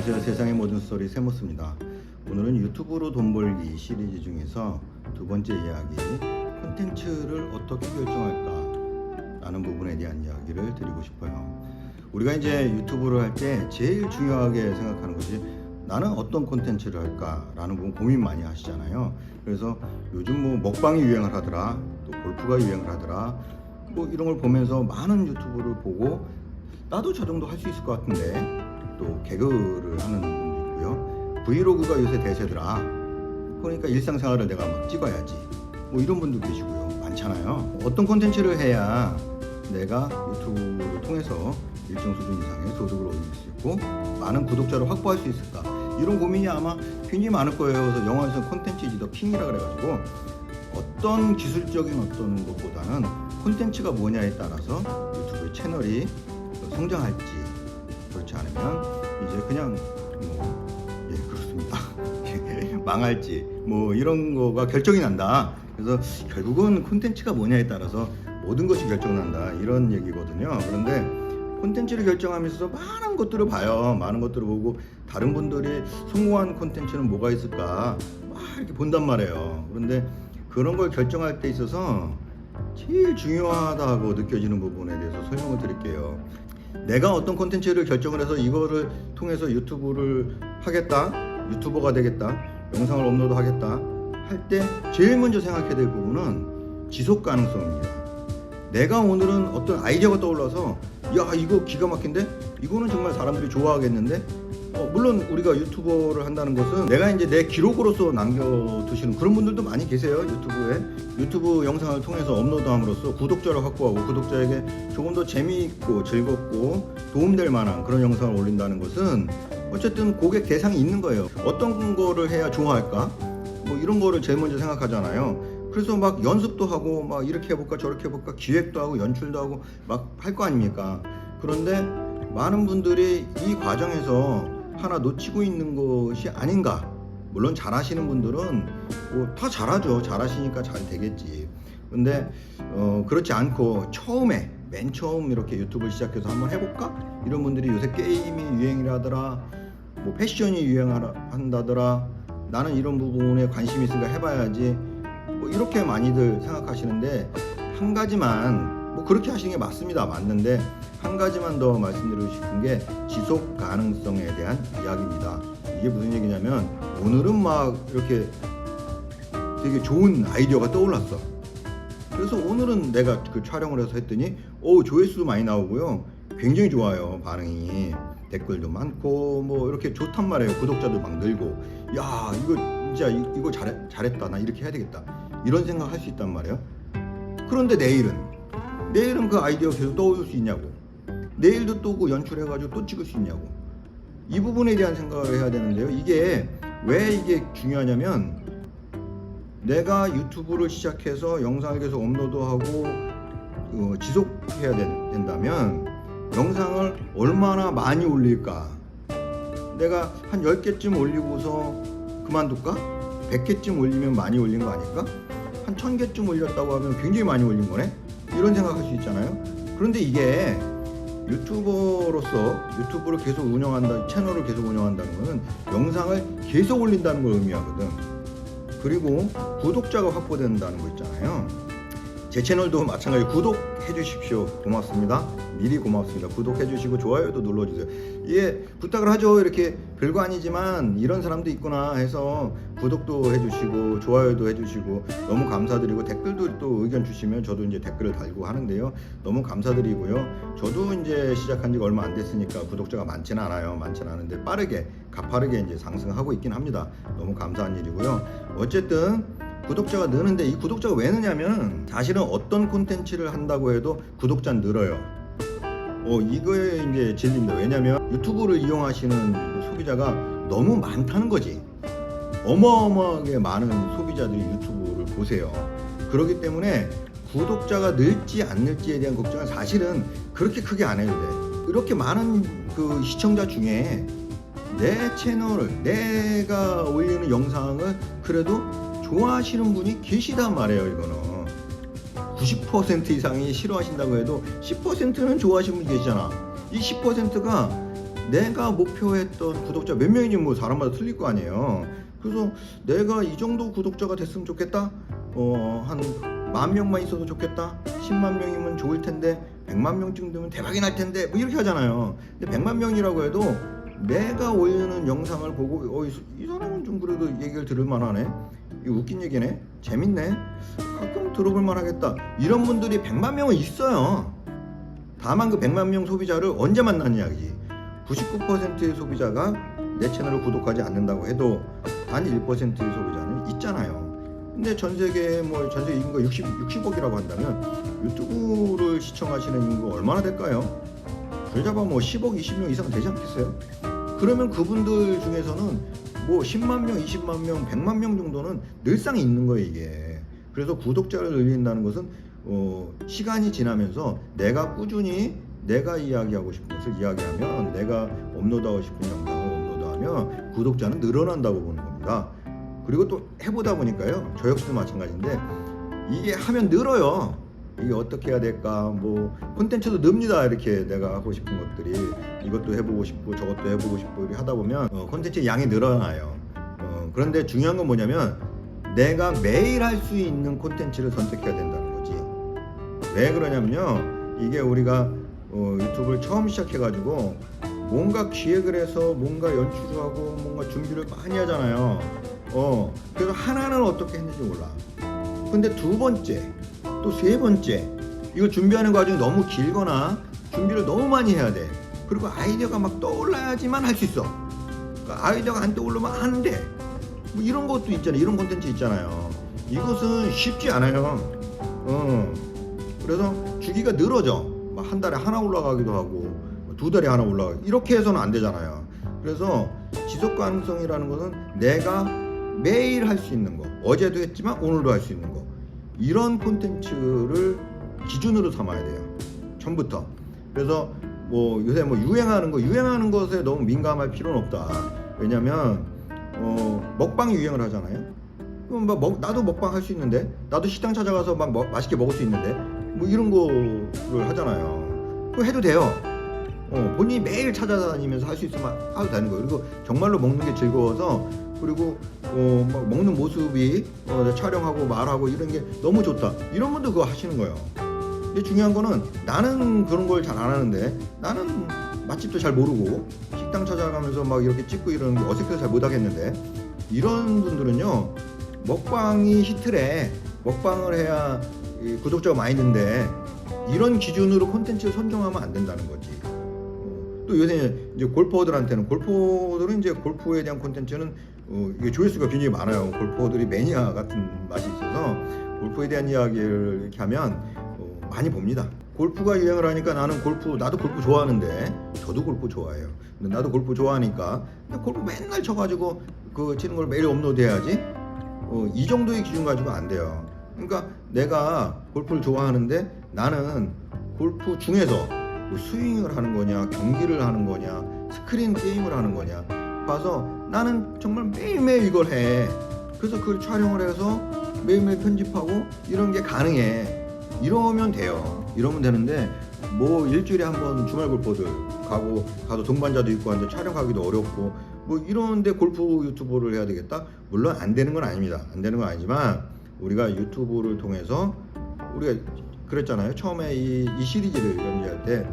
안녕하세요. 세상의 모든 스토리 세모스입니다. 오늘은 유튜브로 돈 벌기 시리즈 중에서 두 번째 이야기, 콘텐츠를 어떻게 결정할까 라는 부분에 대한 이야기를 드리고 싶어요. 우리가 이제 유튜브를 할 때 제일 중요하게 생각하는 것이 나는 어떤 콘텐츠를 할까 라는 부분 고민 많이 하시잖아요. 그래서 요즘 뭐 먹방이 유행을 하더라, 또 골프가 유행을 하더라, 뭐 이런 걸 보면서 많은 유튜브를 보고 나도 저 정도 할 수 있을 것 같은데, 또 개그를 하는 분도 있고요. 브이로그가 요새 대세더라, 그러니까 일상생활을 내가 막 찍어야지, 뭐 이런 분도 계시고요. 많잖아요. 어떤 콘텐츠를 해야 내가 유튜브를 통해서 일정 수준 이상의 소득을 올릴 수 있고 많은 구독자를 확보할 수 있을까, 이런 고민이 아마 굉장히 많을 거예요. 그래서 영어에서 콘텐츠 이즈 더 킹이라 그래가지고 어떤 기술적인 어떤 것보다는 콘텐츠가 뭐냐에 따라서 유튜브 채널이 성장할지, 그렇지 않으면 이제 그냥 그렇습니다. 망할지, 뭐 이런 거가 결정이 난다. 그래서 결국은 콘텐츠가 뭐냐에 따라서 모든 것이 결정난다, 이런 얘기거든요. 그런데 콘텐츠를 결정하면서 많은 것들을 봐요. 많은 것들을 보고 다른 분들이 성공한 콘텐츠는 뭐가 있을까 막 이렇게 본단 말이에요. 그런데 그런 걸 결정할 때 있어서 제일 중요하다고 느껴지는 부분에 대해서 설명을 드릴게요. 내가 어떤 콘텐츠를 결정을 해서 이거를 통해서 유튜브를 하겠다, 유튜버가 되겠다, 영상을 업로드 하겠다 할 때 제일 먼저 생각해야 될 부분은 지속 가능성입니다. 내가 오늘은 어떤 아이디어가 떠올라서 야, 이거 기가 막힌데? 이거는 정말 사람들이 좋아하겠는데? 물론 우리가 유튜버를 한다는 것은 내가 이제 내 기록으로서 남겨두시는 그런 분들도 많이 계세요. 유튜브에 유튜브 영상을 통해서 업로드함으로써 구독자를 확보하고 구독자에게 조금 더 재미있고 즐겁고 도움될 만한 그런 영상을 올린다는 것은 어쨌든 고객 대상이 있는 거예요. 어떤 거를 해야 좋아할까? 뭐 이런 거를 제일 먼저 생각하잖아요. 그래서 막 연습도 하고 막 이렇게 해볼까 저렇게 해볼까 기획도 하고 연출도 하고 막 할 거 아닙니까? 그런데 많은 분들이 이 과정에서 하나 놓치고 있는 것이 아닌가. 물론 잘하시는 분들은 뭐 다 잘하죠. 잘하시니까 잘 되겠지. 근데 그렇지 않고 처음에 맨 처음 이렇게 유튜브를 시작해서 한번 해볼까? 이런 분들이 요새 게임이 유행이라더라, 뭐 패션이 유행한다더라, 나는 이런 부분에 관심이 있으니까 해봐야지, 뭐 이렇게 많이들 생각하시는데, 한 가지만, 뭐 그렇게 하시는 게 맞습니다. 맞는데 한 가지만 더 말씀드리고 싶은 게 지속 가능성에 대한 이야기입니다. 이게 무슨 얘기냐면, 오늘은 막 이렇게 되게 좋은 아이디어가 떠올랐어. 그래서 오늘은 내가 그 촬영을 해서 했더니 조회수도 많이 나오고요, 굉장히 좋아요. 반응이, 댓글도 많고 뭐 이렇게 좋단 말이에요. 구독자도 막 늘고, 야, 이거 진짜 이거 잘했다, 나 이렇게 해야 되겠다, 이런 생각 할 수 있단 말이에요. 그런데 내일은 그 아이디어 계속 떠올 수 있냐고, 내일도 또 그 연출해가지고 또 찍을 수 있냐고, 이 부분에 대한 생각을 해야 되는데요. 이게 왜 이게 중요하냐면, 내가 유튜브를 시작해서 영상을 계속 업로드하고 지속해야 된다면 영상을 얼마나 많이 올릴까. 내가 한 10개쯤 올리고서 그만둘까? 100개쯤 올리면 많이 올린 거 아닐까? 한 1000개쯤 올렸다고 하면 굉장히 많이 올린 거네? 이런 생각할 수 있잖아요. 그런데 이게 유튜버로서 유튜브를 계속 운영한다, 채널을 계속 운영한다는 것은 영상을 계속 올린다는 걸 의미하거든. 그리고 구독자가 확보된다는 거 있잖아요. 제 채널도 마찬가지. 구독해 주십시오. 고맙습니다. 미리 고맙습니다. 구독해 주시고 좋아요도 눌러주세요. 이게 부탁을 하죠. 이렇게 별거 아니지만 이런 사람도 있구나 해서 구독도 해주시고 좋아요도 해주시고 너무 감사드리고, 댓글도 또 의견 주시면 저도 이제 댓글을 달고 하는데요. 너무 감사드리고요. 저도 이제 시작한 지가 얼마 안 됐으니까 구독자가 많지는 않아요. 많지는 않은데 가파르게 이제 상승하고 있긴 합니다. 너무 감사한 일이고요. 어쨌든 구독자가 느는데, 이 구독자가 왜 느냐면 사실은 어떤 콘텐츠를 한다고 해도 구독자 늘어요. 이거에 이제 진리입니다. 왜냐면 유튜브를 이용하시는 그 소비자가 너무 많다는 거지. 어마어마하게 많은 소비자들이 유튜브를 보세요. 그렇기 때문에 구독자가 늘지 안 늘지에 대한 걱정은 사실은 그렇게 크게 안 해도 돼. 이렇게 많은 그 시청자 중에 내 채널을, 내가 올리는 영상을 그래도 좋아하시는 분이 계시단 말이에요. 이거는 90% 이상이 싫어하신다고 해도 10%는 좋아하시는 분이 계시잖아. 이 10%가 내가 목표했던 구독자 몇 명인지 뭐 사람마다 틀릴 거 아니에요. 그래서 내가 이 정도 구독자가 됐으면 좋겠다. 한 10,000명만 있어도 좋겠다. 10만 명이면 좋을 텐데 100만 명쯤 되면 대박이 날 텐데 뭐 이렇게 하잖아요. 근데 100만 명이라고 해도 내가 올리는 영상을 보고 이 사람은 좀 그래도 얘기를 들을 만하네. 이거 웃긴 얘기네. 재밌네. 가끔 들어볼 만하겠다. 이런 분들이 100만 명은 있어요. 다만 그 100만 명 소비자를 언제 만나는 이야기지. 99%의 소비자가 내 채널을 구독하지 않는다고 해도 단 1%의 소비자는 있잖아요. 근데 전 세계 전 세계 인구가 60억이라고 한다면 유튜브를 시청하시는 인구가 얼마나 될까요? 그러자봐 10억, 20명 이상 되지 않겠어요? 그러면 그분들 중에서는 10만 명, 20만 명, 100만 명 정도는 늘상 있는 거예요, 이게. 그래서 구독자를 늘린다는 것은 시간이 지나면서 내가 꾸준히 내가 이야기하고 싶은 것을 이야기하면, 내가 업로드하고 싶은 영상을 업로드하면 구독자는 늘어난다고 보는 겁니다. 그리고 또 해보다 보니까요, 저 역시도 마찬가지인데 이게 하면 늘어요. 이게 어떻게 해야 될까, 콘텐츠도 늡니다. 이렇게 내가 하고 싶은 것들이, 이것도 해보고 싶고 저것도 해보고 싶고 이렇게 하다 보면 콘텐츠의 양이 늘어나요. 그런데 중요한 건 뭐냐면 내가 매일 할 수 있는 콘텐츠를 선택해야 된다는 거지. 왜 그러냐면요, 이게 우리가 유튜브를 처음 시작해가지고 뭔가 기획을 해서 뭔가 연출을 하고 뭔가 준비를 많이 하잖아요. 그래서 하나는 어떻게 했는지 몰라. 근데 두 번째 또 세 번째 이거 준비하는 과정이 너무 길거나 준비를 너무 많이 해야 돼. 그리고 아이디어가 막 떠올라야지만 할 수 있어. 그러니까 아이디어가 안 떠오르면 안 돼. 이런 것도 있잖아요. 이런 콘텐츠 있잖아요. 이것은 쉽지 않아요. 그래서 주기가 늘어져. 한 달에 하나 올라가기도 하고 두 달에 하나 올라가고 이렇게 해서는 안 되잖아요. 그래서 지속 가능성이라는 것은 내가 매일 할 수 있는 거, 어제도 했지만 오늘도 할 수 있는 거, 이런 콘텐츠를 기준으로 삼아야 돼요, 처음부터. 그래서 요새 유행하는 것에 너무 민감할 필요는 없다. 왜냐면 먹방이 유행을 하잖아요. 그럼 나도 먹방 할 수 있는데, 나도 식당 찾아가서 맛있게 먹을 수 있는데 이런 거를 하잖아요. 그거 해도 돼요. 본인이 매일 찾아다니면서 할 수 있으면 해도 되는 거예요. 그리고 정말로 먹는 게 즐거워서, 그리고 먹는 모습이 촬영하고 말하고 이런 게 너무 좋다, 이런 분도 그거 하시는 거예요. 근데 중요한 거는 나는 그런 걸 잘 안 하는데, 나는 맛집도 잘 모르고 식당 찾아가면서 이렇게 찍고 이러는 게 어색해서 잘 못 하겠는데, 이런 분들은요, 먹방이 히트래. 먹방을 해야 구독자가 많이 는데 이런 기준으로 콘텐츠를 선정하면 안 된다는 거지. 또 요새 이제 골퍼들은 이제 골프에 대한 콘텐츠는 이게 조회수가 굉장히 많아요. 골퍼들이 매니아 같은 맛이 있어서 골프에 대한 이야기를 이렇게 하면 많이 봅니다. 골프가 유행을 하니까 나도 골프 좋아하는데, 저도 골프 좋아해요. 근데 나도 골프 좋아하니까 골프 맨날 쳐가지고 치는 걸 매일 업로드해야지. 이 정도의 기준 가지고 안 돼요. 그러니까 내가 골프를 좋아하는데 나는 골프 중에서 스윙을 하는 거냐, 경기를 하는 거냐, 스크린 게임을 하는 거냐 봐서 나는 정말 매일매일 이걸 해. 그래서 그걸 촬영을 해서 매일매일 편집하고 이런 게 가능해. 이러면 돼요. 이러면 되는데 일주일에 한 번 주말 골퍼들 가서 동반자도 있고 하는데 촬영하기도 어렵고 이런데 골프 유튜브를 해야 되겠다? 물론 안 되는 건 아닙니다. 안 되는 건 아니지만 우리가 유튜브를 통해서, 우리가 그랬잖아요. 처음에 이 시리즈를 연재할 때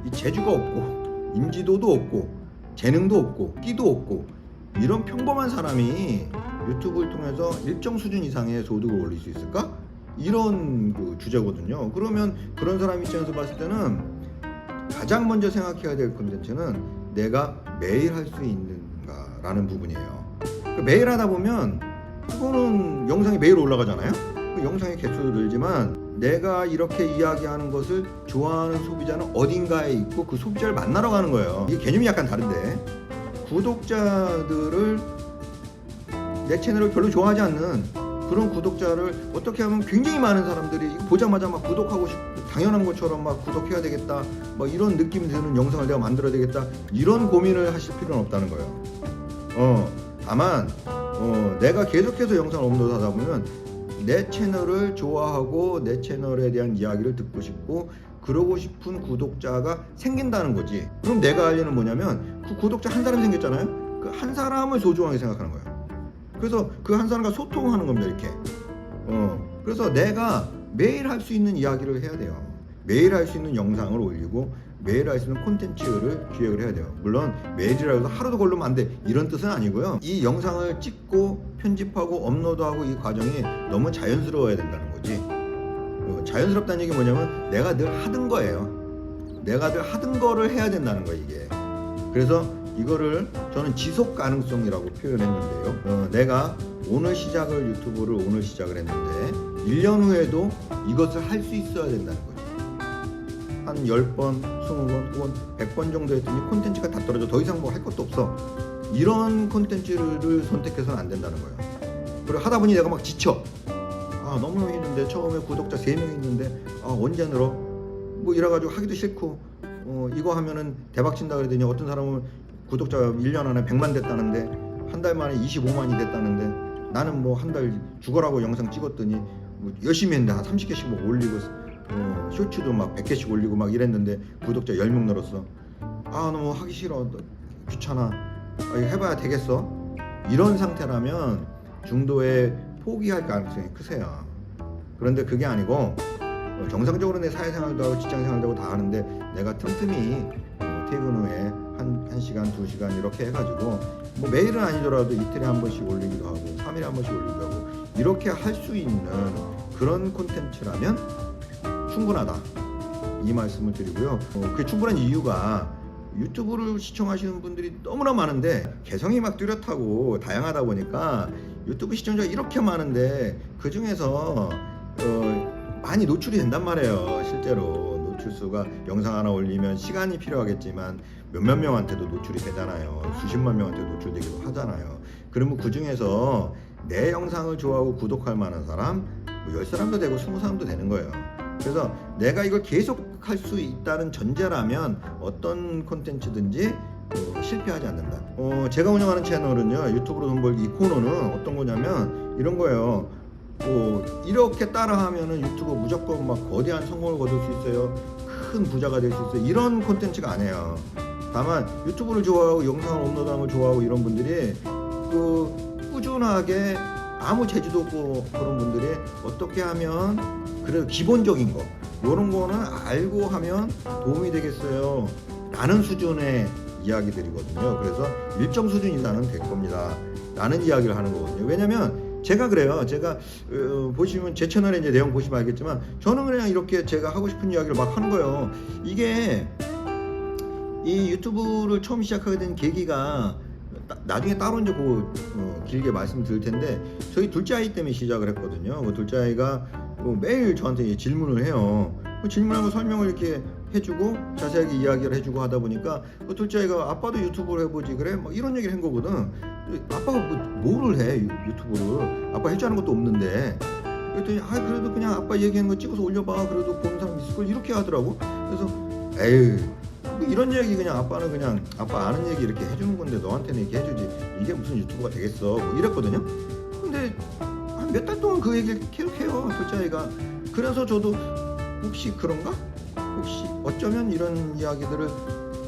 이 재주가 없고 인지도도 없고 재능도 없고 끼도 없고 이런 평범한 사람이 유튜브를 통해서 일정 수준 이상의 소득을 올릴 수 있을까? 이런 주제거든요. 그러면 그런 사람 입장에서 봤을 때는 가장 먼저 생각해야 될 콘텐츠는 내가 매일 할 수 있는가라는 부분이에요. 매일 하다 보면 그거는 영상이 매일 올라가잖아요. 그 영상의 개수도 늘지만 내가 이렇게 이야기하는 것을 좋아하는 소비자는 어딘가에 있고 그 소비자를 만나러 가는 거예요. 이게 개념이 약간 다른데, 구독자들을 내 채널을 별로 좋아하지 않는 그런 구독자를 어떻게 하면 굉장히 많은 사람들이 보자마자 구독하고 싶고 당연한 것처럼 구독해야 되겠다, 이런 느낌이 드는 영상을 내가 만들어야 되겠다, 이런 고민을 하실 필요는 없다는 거예요. 다만 내가 계속해서 영상을 업로드하다 보면 내 채널을 좋아하고 내 채널에 대한 이야기를 듣고 싶고 그러고 싶은 구독자가 생긴다는 거지. 그럼 내가 할 일은 뭐냐면 그 구독자 한 사람 생겼잖아요. 그 한 사람을 소중하게 생각하는 거야. 그래서 그 한 사람과 소통하는 겁니다. 이렇게. 그래서 내가 매일 할 수 있는 이야기를 해야 돼요. 매일 할 수 있는 영상을 올리고 매일 할 수 있는 콘텐츠를 기획을 해야 돼요. 물론 매일이라고 해서 하루도 걸르면 안 돼, 이런 뜻은 아니고요. 이 영상을 찍고 편집하고 업로드하고 이 과정이 너무 자연스러워야 된다는 거지. 자연스럽다는 얘기 뭐냐면 내가 늘 하던 거예요. 내가 늘 하던 거를 해야 된다는 거예요, 이게. 그래서 이거를 저는 지속 가능성이라고 표현했는데요. 내가 오늘 시작을 유튜브를 오늘 시작을 했는데 1년 후에도 이것을 할 수 있어야 된다는 거죠. 한 10번, 20번 혹은 100번 정도 했더니 콘텐츠가 다 떨어져. 더 이상 뭐 할 것도 없어. 이런 콘텐츠를 선택해서는 안 된다는 거예요. 그리고 하다 보니 내가 막 지쳐. 너무 힘든데 처음에 구독자 3명 있는데 언제 늘어? 뭐 이래가지고 하기도 싫고 이거 하면은 대박 친다 그러더니 어떤 사람은 구독자가 1년 안에 100만 됐다는데 한 달 만에 25만이 됐다는데 나는 뭐 한 달 죽어라고 영상 찍었더니 뭐 열심히 했는데 한 30개씩 뭐 올리고 쇼츠도 막 100개씩 올리고 막 이랬는데 구독자 10명 늘었어. 너무 하기 싫어. 귀찮아. 이거 해봐야 되겠어? 이런 상태라면 중도에 포기할 가능성이 크세요. 그런데 그게 아니고 정상적으로 내 사회생활도 하고 직장생활도 하고 다 하는데 내가 틈틈이 퇴근 후에 1시간, 2시간 이렇게 해가지고 뭐 매일은 아니더라도 이틀에 한 번씩 올리기도 하고 3일에 한 번씩 올리기도 하고 이렇게 할 수 있는 그런 콘텐츠라면 충분하다, 이 말씀을 드리고요. 그게 충분한 이유가 유튜브를 시청하시는 분들이 너무나 많은데 개성이 막 뚜렷하고 다양하다 보니까 유튜브 시청자가 이렇게 많은데 그 중에서 많이 노출이 된단 말이에요. 실제로 노출수가 영상 하나 올리면 시간이 필요하겠지만 몇몇 명한테도 노출이 되잖아요. 수십만 명한테 노출되기도 하잖아요. 그러면 그 중에서 내 영상을 좋아하고 구독할 만한 사람 10사람도 되고 20사람도 되는 거예요. 그래서 내가 이걸 계속 할 수 있다는 전제라면 어떤 콘텐츠든지 실패하지 않는다. 제가 운영하는 채널은요, 유튜브로 돈 벌기 이 코너는 어떤 거냐면 이런 거예요. 이렇게 따라하면은 유튜브 무조건 막 거대한 성공을 거둘 수 있어요. 큰 부자가 될 수 있어요. 이런 콘텐츠가 아니에요. 다만 유튜브를 좋아하고 영상을 업로드하는 걸 좋아하고 이런 분들이 꾸준하게 아무 재주도 없고 그런 분들이 어떻게 하면 그래도 기본적인 거 이런 거는 알고 하면 도움이 되겠어요 라는 수준의 이야기들이거든요. 그래서 일정 수준 이상은 될 겁니다 라는 이야기를 하는 거거든요. 왜냐면 제가 그래요. 제가 보시면 제 채널에 이제 내용 보시면 알겠지만 저는 그냥 이렇게 제가 하고 싶은 이야기를 막 하는 거예요. 이게 이 유튜브를 처음 시작하게 된 계기가 나중에 따로 이제 길게 말씀드릴 텐데 저희 둘째 아이 때문에 시작을 했거든요. 둘째 아이가 매일 저한테 질문을 해요. 질문하고 설명을 이렇게 해주고 자세하게 이야기를 해주고 하다 보니까 둘째 아이가 아빠도 유튜브를 해보지 그래? 막 이런 얘기를 한 거거든. 아빠가 뭐를 해 유튜브를? 아빠 할 줄 아는 것도 없는데. 그랬더니 그래도 그냥 아빠 얘기하는 거 찍어서 올려봐. 그래도 보는 사람 있을 걸 이렇게 하더라고. 그래서 에이 이런 얘기 그냥 아빠는 그냥 아빠 아는 얘기 이렇게 해주는 건데 너한테는 이렇게 해주지 이게 무슨 유튜브가 되겠어 뭐 이랬거든요. 근데 한 몇 달 동안 그 얘기를 계속해요 둘째 아이가. 그래서 저도 혹시 그런가? 혹시 어쩌면 이런 이야기들을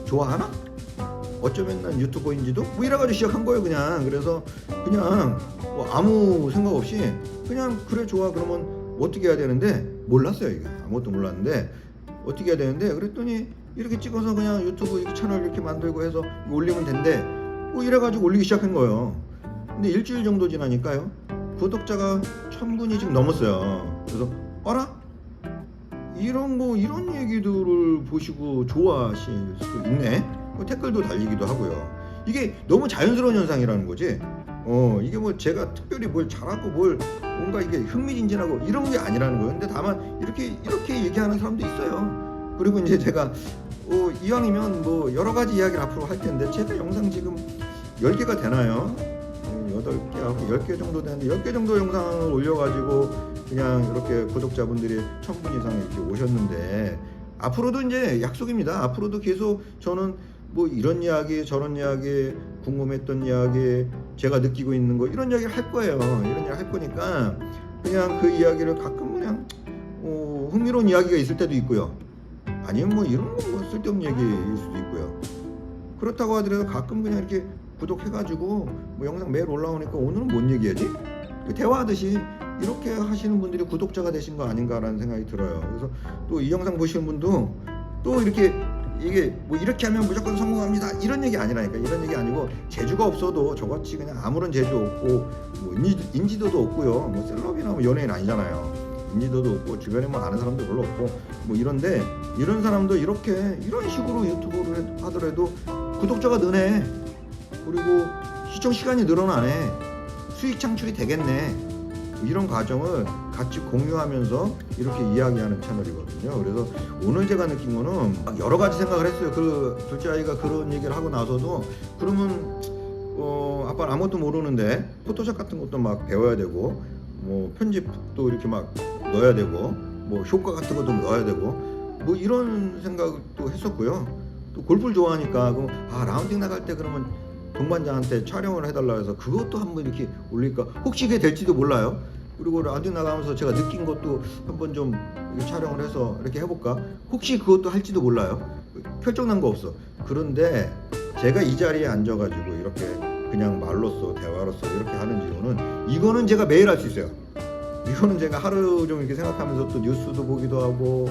좋아하나? 어쩌면 난 유튜버인지도? 뭐 이래가지고 시작한 거예요 그냥. 그래서 그냥 아무 생각 없이 그냥 그래 좋아 그러면 어떻게 해야 되는데 몰랐어요. 이게 아무것도 몰랐는데 어떻게 해야 되는데 그랬더니 이렇게 찍어서 그냥 유튜브 채널 이렇게 만들고 해서 올리면 된대. 뭐 이래가지고 올리기 시작한 거예요. 근데 일주일 정도 지나니까요 구독자가 1000분이 지금 넘었어요. 그래서 어라? 이런 얘기들을 보시고 좋아하실 수 있네. 댓글도 달리기도 하고요. 이게 너무 자연스러운 현상이라는 거지. 이게 뭐 제가 특별히 뭘 잘하고 뭘 뭔가 이게 흥미진진하고 이런 게 아니라는 거예요. 근데 다만 이렇게 얘기하는 사람도 있어요. 그리고 이제 제가 이왕이면 뭐 여러 가지 이야기를 앞으로 할 텐데 제가 영상 지금 10개가 되나요? 8개하고 10개 정도 되는데 10개 정도 영상을 올려가지고 그냥 이렇게 구독자분들이 1000분 이상 이렇게 오셨는데 앞으로도 이제 약속입니다. 앞으로도 계속 저는 뭐 이런 이야기 저런 이야기 궁금했던 이야기 제가 느끼고 있는 거 이런 이야기를 할 거예요. 이런 이야기 할 거니까 그냥 그 이야기를 가끔 그냥 흥미로운 이야기가 있을 때도 있고요. 아니면 뭐 이런 거 뭐 쓸데없는 얘기일 수도 있고요. 그렇다고 하더라도 가끔 그냥 이렇게 구독해가지고 뭐 영상 매일 올라오니까 오늘은 뭔 얘기하지? 대화하듯이 이렇게 하시는 분들이 구독자가 되신 거 아닌가라는 생각이 들어요. 그래서 또 이 영상 보시는 분도 또 이렇게 이게 뭐 이렇게 하면 무조건 성공합니다 이런 얘기 아니라니까. 이런 얘기 아니고 재주가 없어도 저같이 그냥 아무런 재주 없고 뭐 인지도도 없고요. 뭐 셀럽이나 뭐 연예인 아니잖아요. 인지도도 없고 주변에 뭐 아는 사람도 별로 없고 뭐 이런데 이런 사람도 이렇게 이런 식으로 유튜브를 하더라도 구독자가 느네. 그리고 시청 시간이 늘어나네. 수익 창출이 되겠네. 이런 과정을 같이 공유하면서 이렇게 이야기하는 채널이거든요. 그래서 오늘 제가 느낀 거는 막 여러 가지 생각을 했어요. 그 둘째 아이가 그런 얘기를 하고 나서도 그러면 아빠는 아무것도 모르는데 포토샵 같은 것도 막 배워야 되고 뭐 편집도 이렇게 막 넣어야 되고 뭐 효과 같은 것도 넣어야 되고 뭐 이런 생각도 했었고요. 또 골프를 좋아하니까 그럼 라운딩 나갈 때 그러면 동반자한테 촬영을 해달라 해서 그것도 한번 이렇게 올릴까 혹시 그게 될지도 몰라요. 그리고 라운딩 나가면서 제가 느낀 것도 한번 좀 촬영을 해서 이렇게 해볼까 혹시 그것도 할지도 몰라요. 결정난 거 없어. 그런데 제가 이 자리에 앉아가지고 이렇게 그냥 말로써 대화로써 이렇게 하는 이유는 이거는 제가 매일 할 수 있어요. 이거는 제가 하루 좀 이렇게 생각하면서 또 뉴스도 보기도 하고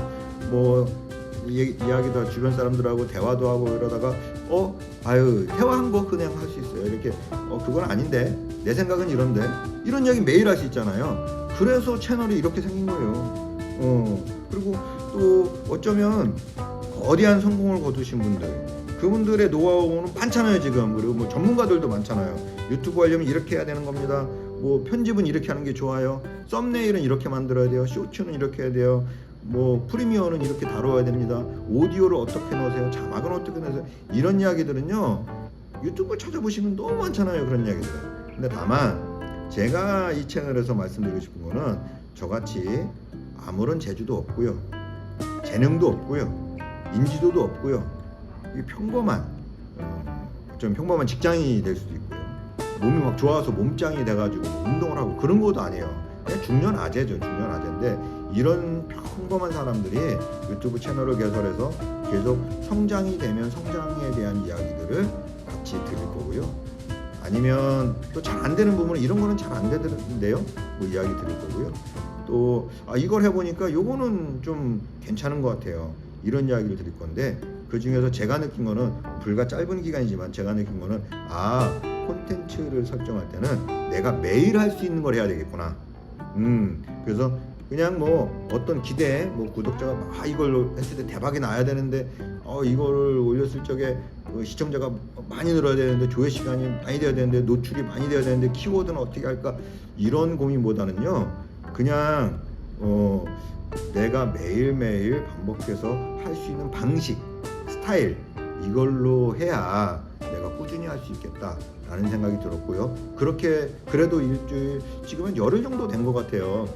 뭐 이야기도 하고 주변 사람들하고 대화도 하고 이러다가 대화한 거 그냥 할 수 있어요. 이렇게 그건 아닌데 내 생각은 이런데 이런 이야기 매일 할 수 있잖아요. 그래서 채널이 이렇게 생긴 거예요. 그리고 또 어쩌면 거대한 성공을 거두신 분들 그분들의 노하우는 많잖아요 지금. 그리고 뭐 전문가들도 많잖아요. 유튜브 하려면 이렇게 해야 되는 겁니다. 뭐 편집은 이렇게 하는 게 좋아요. 썸네일은 이렇게 만들어야 돼요. 쇼츠는 이렇게 해야 돼요. 뭐 프리미어는 이렇게 다뤄야 됩니다. 오디오를 어떻게 넣으세요? 자막은 어떻게 넣으세요? 이런 이야기들은요 유튜브 찾아보시면 너무 많잖아요. 그런 이야기들. 근데 다만 제가 이 채널에서 말씀드리고 싶은 거는 저같이 아무런 재주도 없고요, 재능도 없고요, 인지도도 없고요, 평범한 좀 평범한 직장인이 될 수도 있고요, 몸이 막 좋아서 몸짱이 돼가지고 운동을 하고 그런 것도 아니에요. 그냥 중년아재죠. 중년아재인데 이런 평범한 사람들이 유튜브 채널을 개설해서 계속 성장이 되면 성장에 대한 이야기들을 같이 드릴 거고요. 아니면 또 잘 안 되는 부분은 이런 거는 잘 안 되는데요 뭐 이야기 드릴 거고요. 또 이걸 해보니까 요거는 좀 괜찮은 것 같아요. 이런 이야기를 드릴 건데 그 중에서 제가 느낀 거는 불과 짧은 기간이지만 제가 느낀 거는 콘텐츠를 설정할 때는 내가 매일 할 수 있는 걸 해야 되겠구나. 그래서 그냥 뭐 어떤 기대 뭐 구독자가 이걸 했을 때 대박이 나야 되는데 이거를 올렸을 적에 시청자가 많이 늘어야 되는데 조회 시간이 많이 돼야 되는데 노출이 많이 돼야 되는데 키워드는 어떻게 할까 이런 고민보다는요 그냥 내가 매일매일 반복해서 할 수 있는 방식 스타일 이걸로 해야 내가 꾸준히 할 수 있겠다라는 생각이 들었고요. 그렇게 그래도 일주일 지금은 열흘 정도 된 것 같아요.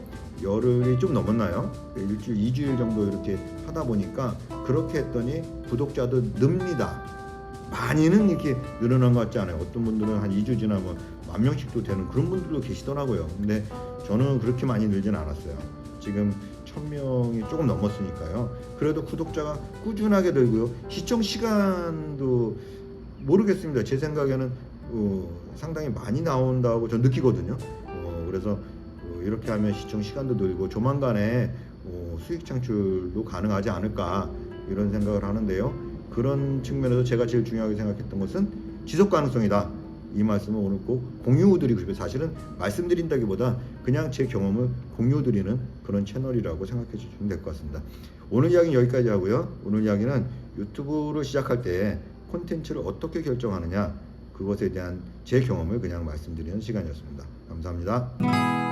열흘이 좀 넘었나요? 일주일 2주일 정도 이렇게 하다 보니까 그렇게 했더니 구독자도 늡니다. 많이는 이렇게 늘어난 것 같지 않아요. 어떤 분들은 한 2주 지나면 10,000명씩도 되는 그런 분들도 계시더라고요. 근데 저는 그렇게 많이 늘진 않았어요. 지금 1,000명이 조금 넘었으니까요. 그래도 구독자가 꾸준하게 늘고요. 시청 시간도 모르겠습니다. 제 생각에는 상당히 많이 나온다고 저는 느끼거든요. 그래서 이렇게 하면 시청 시간도 늘고 조만간에 수익 창출도 가능하지 않을까 이런 생각을 하는데요. 그런 측면에서 제가 제일 중요하게 생각했던 것은 지속 가능성이다. 이 말씀을 오늘 꼭 공유드리고 싶어요. 사실은 말씀드린다기보다 그냥 제 경험을 공유드리는 그런 채널이라고 생각해 주시면 될 것 같습니다. 오늘 이야기는 여기까지 하고요. 오늘 이야기는 유튜브를 시작할 때 콘텐츠를 어떻게 결정하느냐 그것에 대한 제 경험을 그냥 말씀드리는 시간이었습니다. 감사합니다.